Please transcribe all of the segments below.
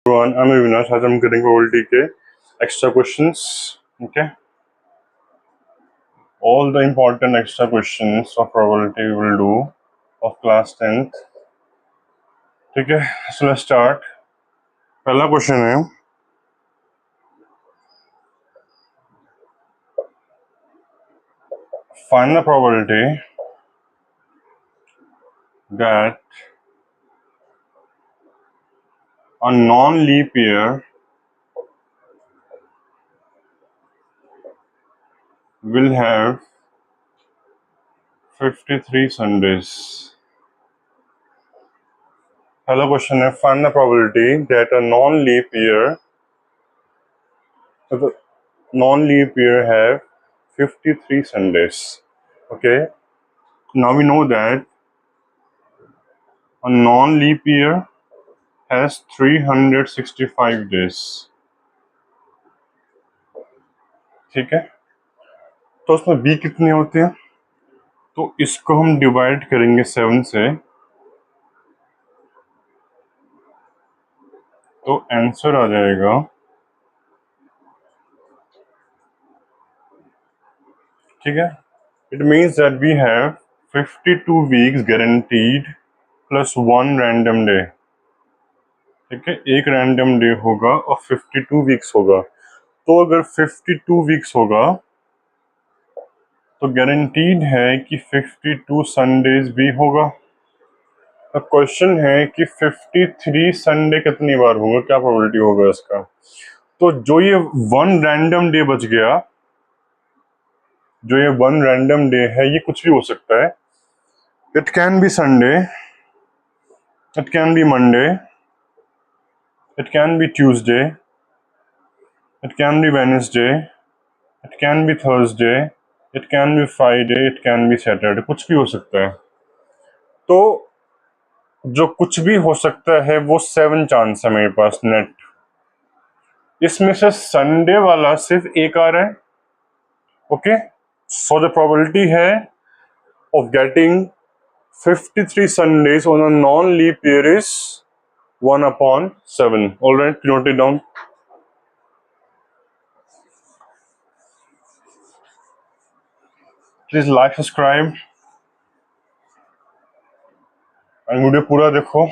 Everyone, I'm Avinash. आज हम करेंगे probability के extra questions. Okay, all the important extra questions of probability we will do of class 10th. ठीक है, so let's start. पहला question है, find the probability that a non-leap year will have 53 Sundays. पहला question है, find the probability that a non-leap year have 53 Sundays. Okay, now we know that a non-leap year has 365 days. ठीक है, तो उसमें B कितने होते हैं? तो इसको हम डिवाइड करेंगे 7 से, तो आंसर आ जाएगा, ठीक है, it means that we have 52 weeks guaranteed plus 1 random day. ठीक है, एक रैंडम डे होगा और 52 वीक्स होगा. तो अगर 52 वीक्स होगा तो गारंटीड है कि 52 संडेज भी होगा. अब क्वेश्चन है कि 53 संडे कितनी बार होगा, क्या प्रोबेबिलिटी होगा इसका. तो जो ये वन रैंडम डे बच गया, जो ये वन रैंडम डे है, ये कुछ भी हो सकता है. It can be Sunday, it can be Monday, it can be Tuesday, it can be Wednesday, it can be Thursday, it can be Friday, it can be Saturday, कुछ भी हो सकता है. तो जो कुछ भी हो सकता है वो 7 चांस है मेरे पास नेट. इसमें से संडे वाला सिर्फ एक आ रहा है. ओके, सो द प्रोबेबिलिटी है of getting 53 Sundays on a non-leap year is 1/7. All right, note it down. Please like, subscribe and video पूरा देखो.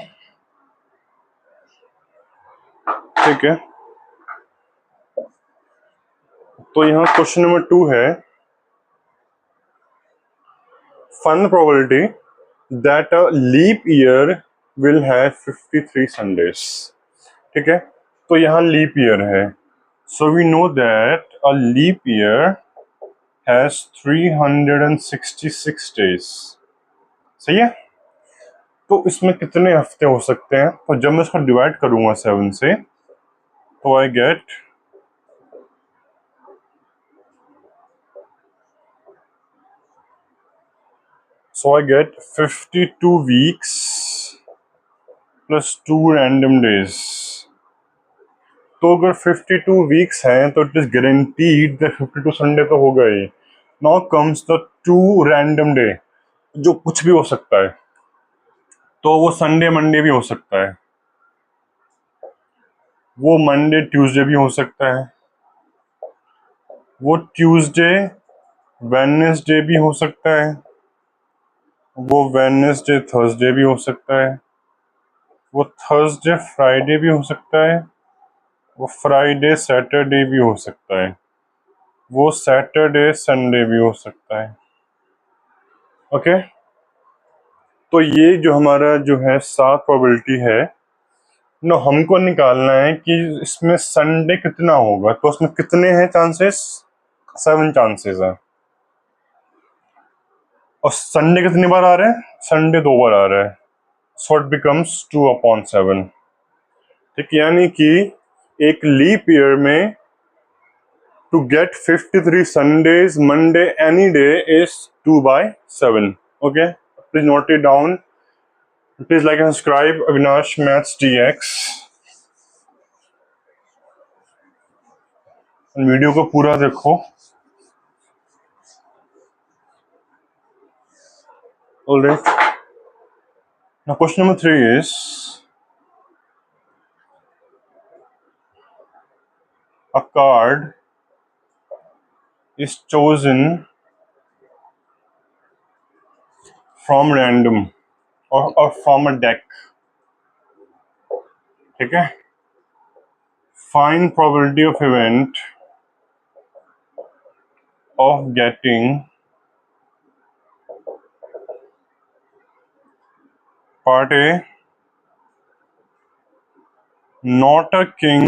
ठीक है, तो यहाँ क्वेश्चन नंबर 2 है, find the probability that a leap year will have 53 Sundays. ठीक है, तो यहाँ लीप ईयर है, so we know that a leap year has 366 days. सही है, तो इसमें कितने हफ्ते हो सकते हैं? तो जब मैं इसको डिवाइड करूंगा 7 से, तो I get So I get 52 weeks plus 2 random days. तो अगर 52 वीक्स हैं तो it is guaranteed that 52 Sunday तो होगा ही. Now comes the 2 random day, जो कुछ भी हो सकता है. तो वो संडे मंडे भी हो सकता है, वो मंडे ट्यूसडे भी हो सकता है, वो ट्यूसडे वेडनेसडे भी हो सकता है, वो वेडनेसडे थर्सडे भी हो सकता है, वो थर्सडे फ्राइडे भी हो सकता है, वो फ्राइडे सैटरडे भी हो सकता है, वो सैटरडे संडे भी हो सकता है. ओके, तो ये जो हमारा जो है 7 प्रोबेबिलिटी है ना, हमको निकालना है कि इसमें संडे कितना होगा. तो उसमें कितने हैं चांसेस? 7 चांसेस है. और संडे कितनी बार आ रहे हैं? संडे 2 बार आ रहा है, सो इट बिकम्स 2/7. ठीक, यानी कि एक लीप ईयर में to get 53 Sundays Monday any day is 2/7. Okay, please note it down. Please like and subscribe Avinash maths DX. Video को पूरा देखो. Alright. Now question number 3 is, a card is chosen from random or from a deck. ठीक है, find probability of event of getting part A not a king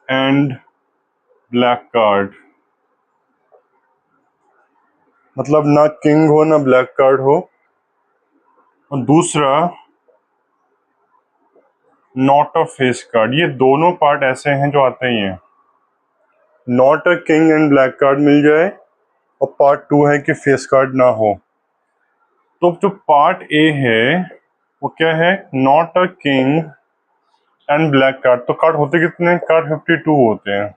and black card. मतलब ना king हो ना black card हो, और दूसरा not a face card. ये दोनों पार्ट ऐसे हैं जो आते ही हैं. Not a king and black card मिल जाए और पार्ट 2 है कि फेस कार्ड ना हो. तो जो पार्ट ए है वो क्या है, not a king and black card. तो कार्ड होते कितने, कार्ड 52 होते हैं.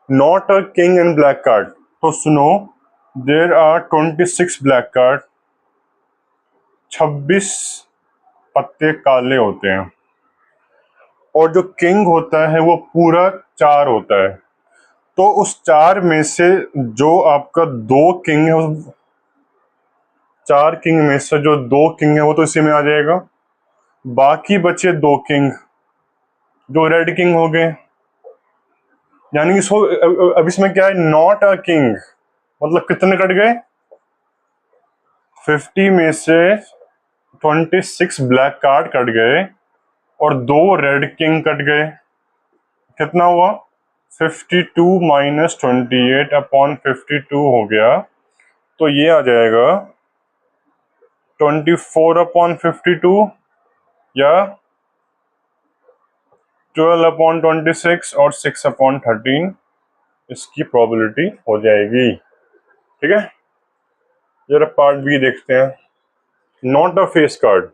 Not a king and black card, तो सुनो, देर आर 26 ब्लैक कार्ड, 26 पत्ते काले होते हैं, और जो किंग होता है वो पूरा 4 होता है. तो उस 4 में से जो आपका 2 किंग है, उस 4 किंग में से जो 2 किंग है वो तो इसी में आ जाएगा. बाकी बचे 2 किंग जो रेड किंग हो गए. यानी कि इसको अब इसमें क्या है, नॉट अ किंग, मतलब कितने कट गए, 50 में से 26 ब्लैक कार्ड कट गए और 2 रेड किंग कट गए. कितना हुआ, 52 माइनस 28 अपॉन 52 हो गया. तो ये आ जाएगा 24 अपॉन 52 या 12 अपॉन 26 और 6 अपॉन 13. इसकी प्रोबेबिलिटी हो जाएगी. ठीक है, जरा पार्ट बी देखते हैं. नॉट अ फेस कार्ड,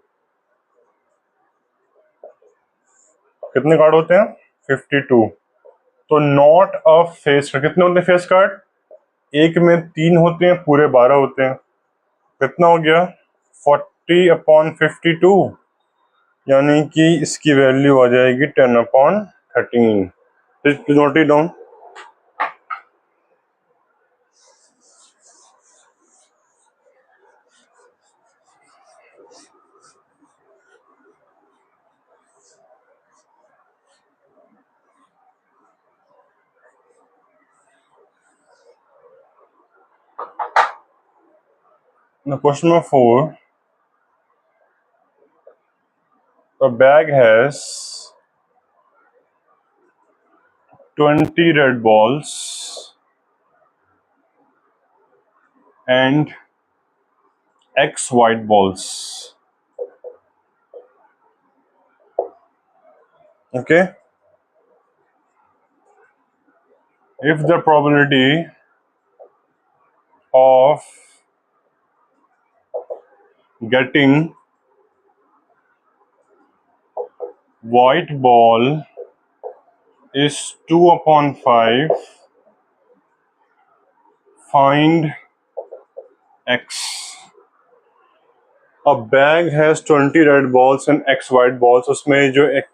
कितने कार्ड होते हैं, 52. तो नॉट अ फेस कार्ड, कितने होते हैं फेस कार्ड, एक में 3 होते हैं, पूरे 12 होते हैं. कितना हो गया, 40 अपॉन 52, यानी कि इसकी वैल्यू आ जाएगी 10 upon 13. Note it down. Now, question number 4. A bag has 20 red balls and X white balls. Okay. If the probability of getting white ball is 2 upon 5, find X. A bag has 20 red balls and X white balls. उसमें जो एक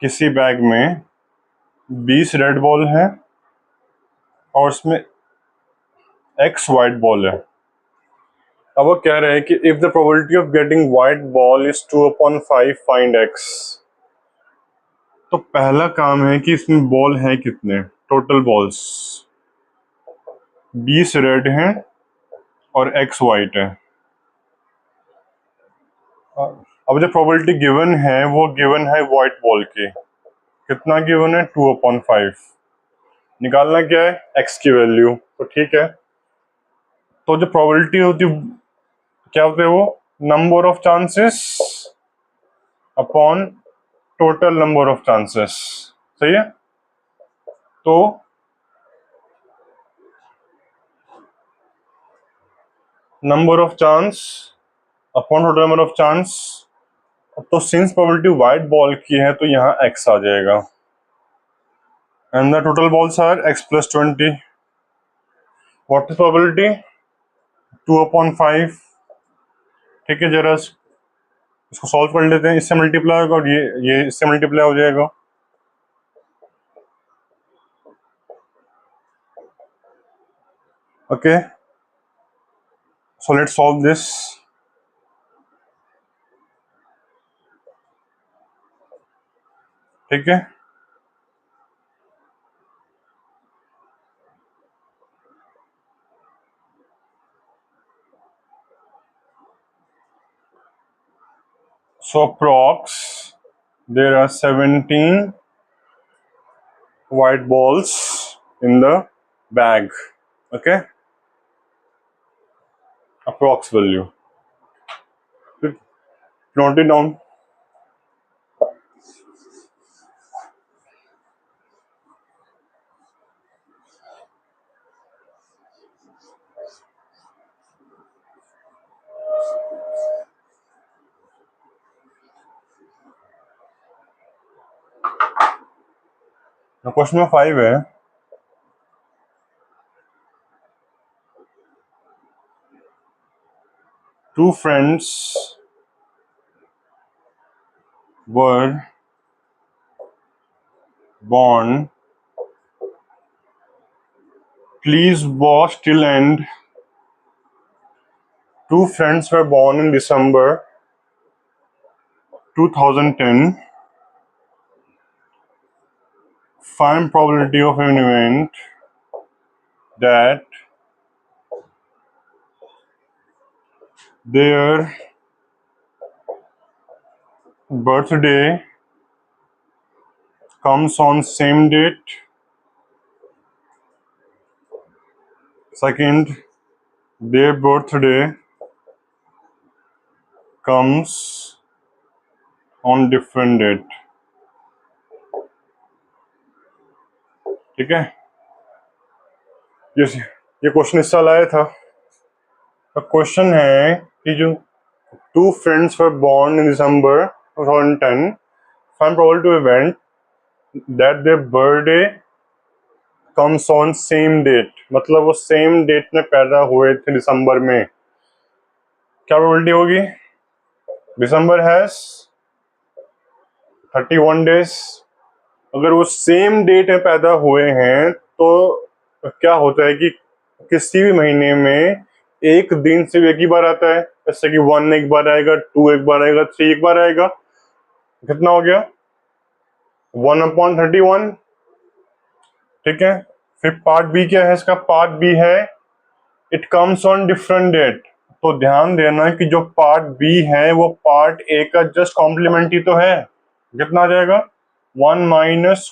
किसी bag में 20 red ball है और उसमें X white ball है. अब वो कह रहे हैं कि if the probability of getting white ball is 2 upon 5, find X. तो पहला काम है कि इसमें बॉल है कितने, टोटल बॉल्स 20 रेड हैं और X व्हाइट है. अब जो प्रोबेबिलिटी गिवन है वो गिवन है व्हाइट बॉल की. कितना गिवन है, 2 अपॉन 5. निकालना क्या है, X की वैल्यू. तो ठीक है, तो जो प्रोबेबिलिटी होती क्या होते हैं, वो number of chances upon total number of chances. सही है. तो number of chance upon total number of chance. तो सिंस प्रोबेबिलिटी व्हाइट बॉल की है तो यहाँ X आ जाएगा. And the total balls are X plus 20. What is probability, 2 upon 5. ठीक है, जरा इसको सॉल्व कर लेते हैं. इससे मल्टीप्लाई होगा और ये इससे मल्टीप्लाई हो जाएगा. Okay, so let's solve this. ठीक है, so approx there are 17 white balls in the bag. Okay, approx value. Note it down. Question number 5 है, two friends were born. Please watch till end. Two friends were born in December 2010. Find probability of an event that their birthday comes on same date. Second, their birthday comes on different date. ठीक है, ये question इस साल आया था। तो question है कि जो two friends were born in December 2010, find probability of event that their birthday comes on same date, मतलब वो सेम डेट में पैदा हुए थे दिसंबर में। क्या प्रोबेबिलिटी होगी? दिसंबर हैज 31 days। अगर वो सेम डेट में पैदा हुए हैं तो क्या होता है कि किसी भी महीने में एक दिन सिर्फ एक ही बार आता है, जैसे कि 1 एक बार आएगा, 2 एक बार आएगा, 3 एक बार आएगा। कितना हो गया? 1/31। ठीक है, फिर पार्ट बी क्या है इसका? पार्ट बी है it comes on different date. तो ध्यान देना कि जो पार्ट बी है वो पार्ट ए का जस्ट कॉम्प्लीमेंट ही तो है। कितना आ जाएगा? 1 -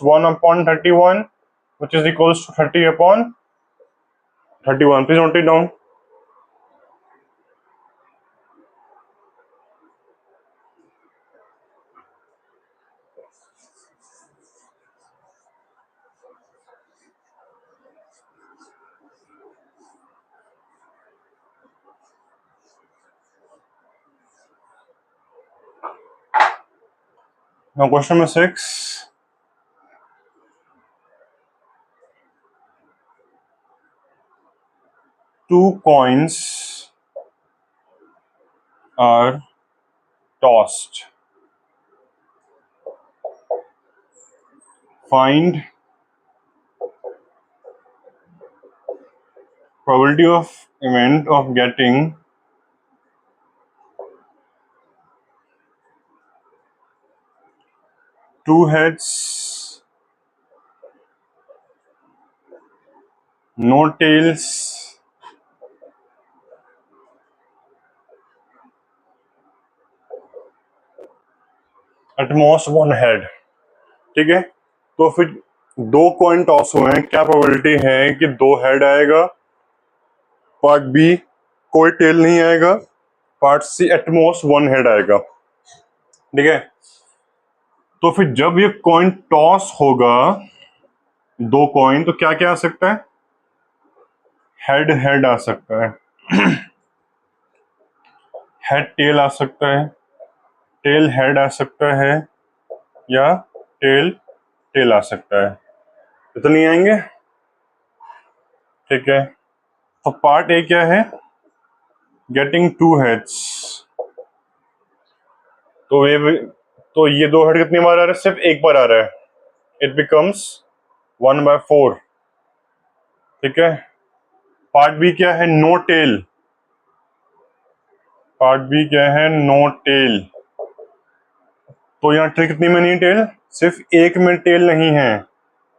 1/31 which is equals to 30/31. Please note it down. Now question number 6. Two coins are tossed. Find probability of event of getting two heads, no tails, at most one head. ठीक है, तो फिर दो coin toss हुए हैं, क्या probability है कि दो हेड आएगा? पार्ट बी कोई टेल नहीं आएगा, part C at most one head आएगा। ठीक है, तो फिर जब ये कॉइन टॉस होगा दो कॉइन, तो क्या क्या आ सकता है? हेड हेड आ सकता है, हेड टेल आ सकता है, टेल हेड आ सकता है, या टेल टेल आ सकता है। तो नहीं आएंगे। ठीक है, तो पार्ट ए क्या है? Getting two heads. तो ये दो हेड कितनी बार आ रहा है? सिर्फ एक बार आ रहा है। It becomes 1/4। ठीक है, पार्ट बी क्या है? No tell. पार्ट बी क्या है? No tail. तो यहाँ टेल कितनी में नहीं? टेल सिर्फ एक में टेल नहीं है,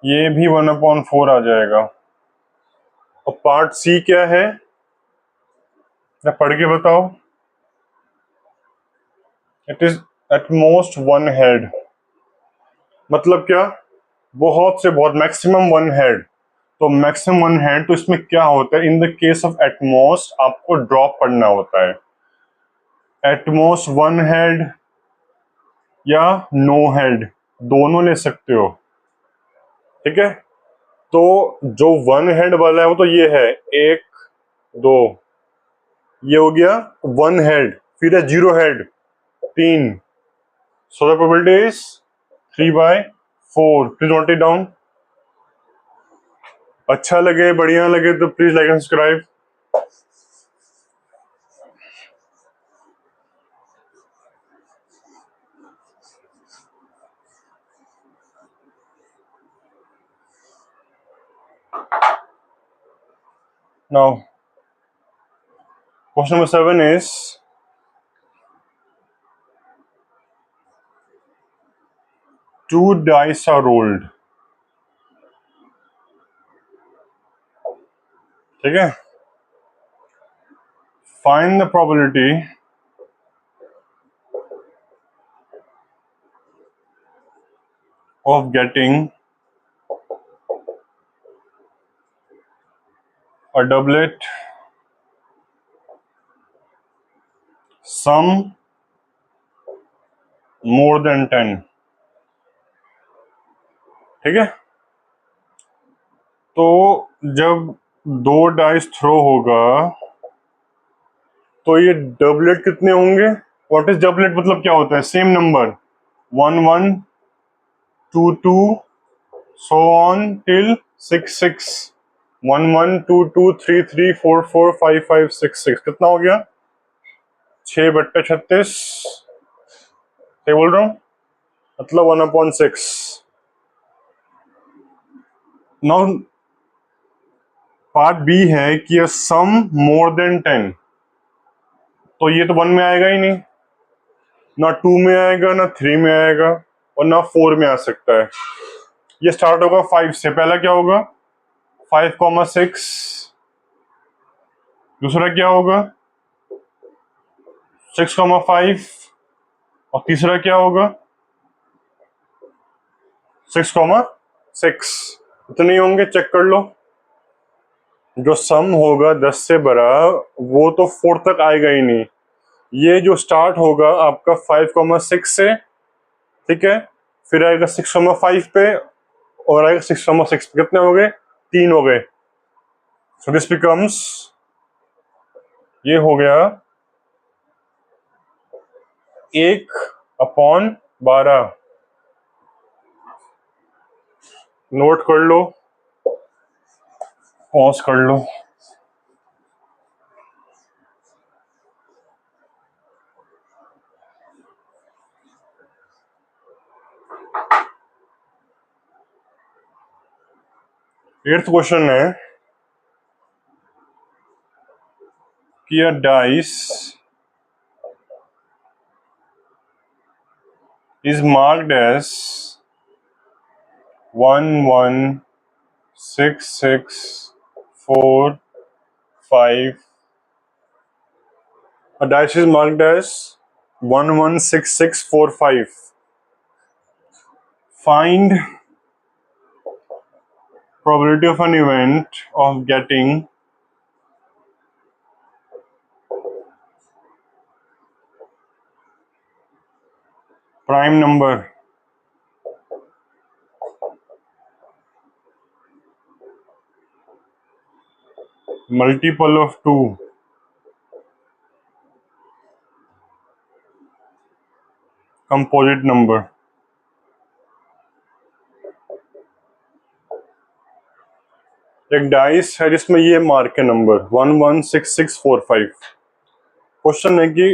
ये भी 1/4 आ जाएगा। और पार्ट सी क्या है? या पढ़ के बताओ। It is at most one head. मतलब क्या? बहुत से बहुत, मैक्सिमम वन हेड। तो मैक्सिमम वन हेड, तो इसमें क्या होता है? In the case of at most आपको ड्रॉप पढ़ना होता है। एटमोस्ट वन हेड या नो हेड, दोनों ले सकते हो। ठीक है, तो जो वन हेड वाला है वो तो ये है, एक दो, ये हो गया वन हेड। फिर है जीरो हेड, तीन। So the probability is 3/4। Please note it down. अच्छा लगे, बढ़िया लगे तो please like and subscribe. Now question number 7 is, two dice are rolled। ठीक है, find the probability of getting a doublet, sum more than 10। ठीक है, तो जब दो डाइस थ्रो होगा तो ये डबलेट कितने होंगे? What is doublet? मतलब क्या होता है? Same number, 1 1 2 2 so on till 6 6। 1 1 2 2 3 3 4 4 5 5 6 6। कितना हो गया? 6/36। क्या बोल रहा हूँ? मतलब 1/6। नाउ पार्ट बी है कि सम मोर देन 10। तो ये तो 1 में आएगा ही नहीं, ना 2 में आएगा, ना 3 में आएगा, और ना 4 में आ सकता है। ये स्टार्ट होगा 5 से। पहला क्या होगा? 5,6। दूसरा क्या होगा? 6,5। और तीसरा क्या होगा? 6,6। इतने होंगे, चेक कर लो। जो सम होगा 10 से बड़ा वो तो 4 तक आएगा ही नहीं। ये जो स्टार्ट होगा आपका 5,6 से, ठीक है, फिर आएगा 6,5 पे, और आएगा 6,6 पे। कितने हो गए? 3 हो गए। सो दिस बिकम्स, ये हो गया 1/12। नोट कर लो, पॉज कर लो। एट्थ क्वेश्चन है कि a dice is marked as 1 1 6 6 4 5। A dice is marked as 1 1 6 6 4 5। Find probability of an event of getting prime number। Multiple of 2। Composite number। एक डाइस है जिसमें ये मार्क है नंबर 1 1 6 6 4 5। क्वेश्चन है कि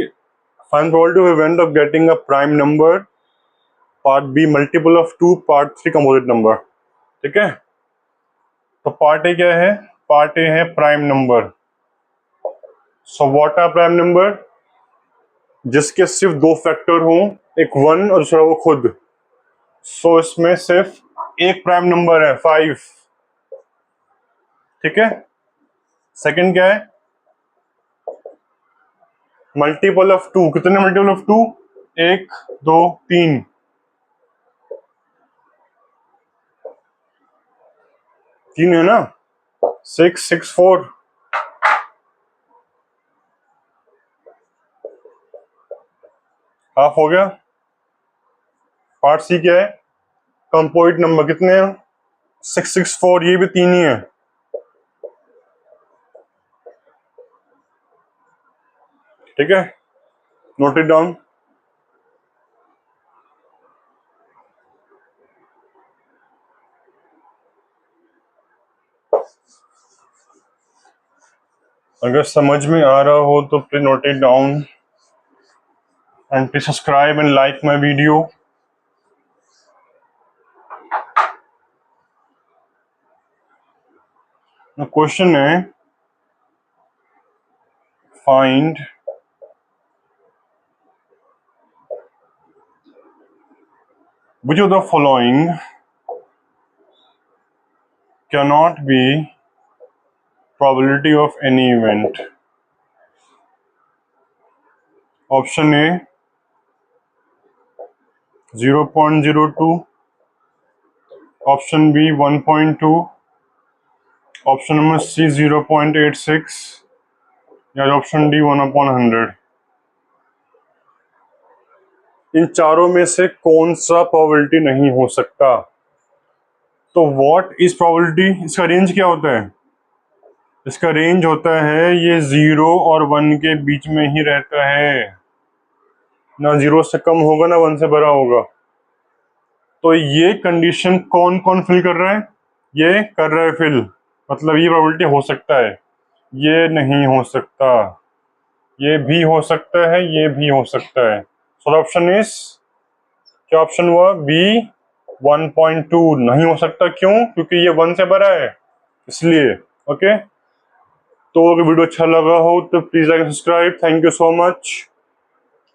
find probability of event of getting a prime number, part be multiple of 2, part 3 composite number. ठीक है, तो पार्ट ए क्या है? पार्ट ए है prime number. So what are prime number? जिसके सिर्फ दो फैक्टर हों, एक 1 और दूसरा वो खुद। सो इसमें सिर्फ एक प्राइम नंबर है 5। ठीक है। सेकंड क्या है? Multiple of 2। कितने मल्टीपल ऑफ 2? 1 2 3। 3 है ना। 6 6 4। हाफ हो गया। पार्ट सी क्या है? कंपोजिट नंबर कितने हैं? 6 6 4। ये भी 3 ही है। ठीक है, नोट इट डाउन। अगर समझ में आ रहा हो तो please note it down and please subscribe and like my video. Question है find which of the following cannot be probability of any event? Option A 0.02, option B 1.2, option number C 0.86 या option D 1/100। इन चारों में से कौन सा probability नहीं हो सकता? तो व्हाट इज प्रोबेबिलिटी? इसका रेंज क्या होता है? इसका रेंज होता है ये 0 और 1 के बीच में ही रहता है, ना 0 से कम होगा ना 1 से बड़ा होगा। तो ये कंडीशन कौन कौन फिल कर रहा है? ये कर रहा है फिल, मतलब ये प्रोबेबिलिटी हो सकता है, ये नहीं हो सकता, ये भी हो सकता है, ये भी हो सकता है। सो ऑप्शन इज क्या ऑप्शन हुआ? बी 1.2 नहीं हो सकता। क्यों? क्योंकि ये 1 से बड़ा है इसलिए। ओके, तो अगर वीडियो अच्छा लगा हो तो please like subscribe. Thank you so much.